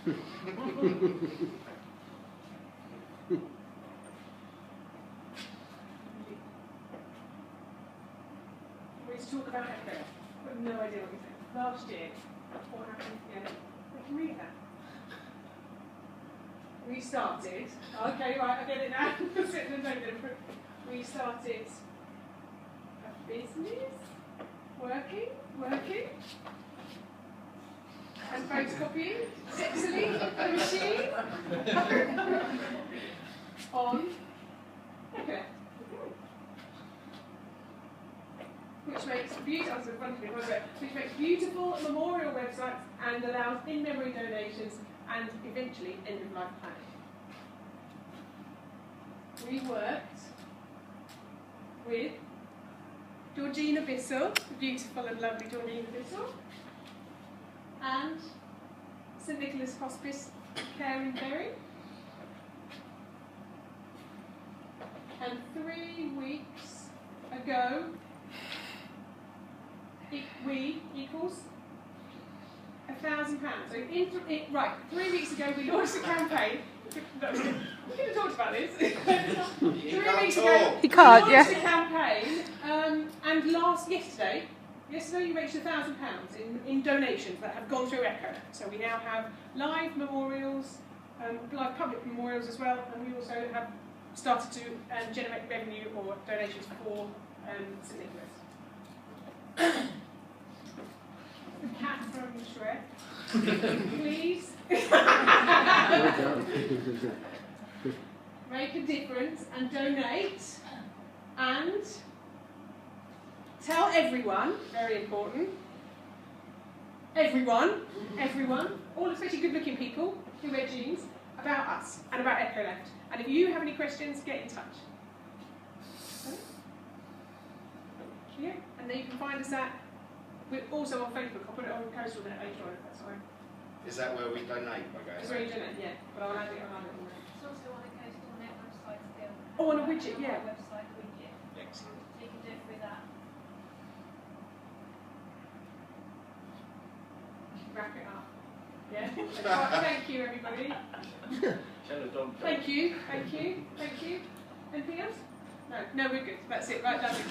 We used to talk about Echo. I have no idea what we said. Last year, what happened? Yeah, I can read that. We started. Okay, right, I get it now. We started a business, working, and photocopying sexily a machine on Echoleft. Which makes beautiful memorial websites and allows in-memory donations and eventually end-of-life planning. We worked with Georgina Bissell, the beautiful and lovely Georgina Bissell, and St Nicholas Hospice Care in Bury. And 3 weeks ago, we equals £1,000. So, right, 3 weeks ago we launched a campaign. We could have talked about this. 3 weeks ago we launched a campaign, and yesterday you reached £1,000 in donations that have gone through Echoleft. So we now have live memorials, live public memorials as well, and we also have started to generate revenue or donations for St Nicholas. The cat from Shrek. Please make a difference and donate and tell everyone, very important, everyone, all especially good looking people who wear jeans, about us and about Echoleft. And if you have any questions, get in touch. Yeah, and then you can find us at, we're also on Facebook. I'll put it on CoastalNet later on if that's all right. Is that where we donate by going? That's where you donate, yeah. But I'll add it on there. It's also on the CoastalNet website still. Oh, on a widget, yeah. On our website widget. Excellent. So you can do it through that. Wrap it up. Yeah? Thank you, everybody. Thank you. Anything else? No, we're good. That's it. Right, that's it.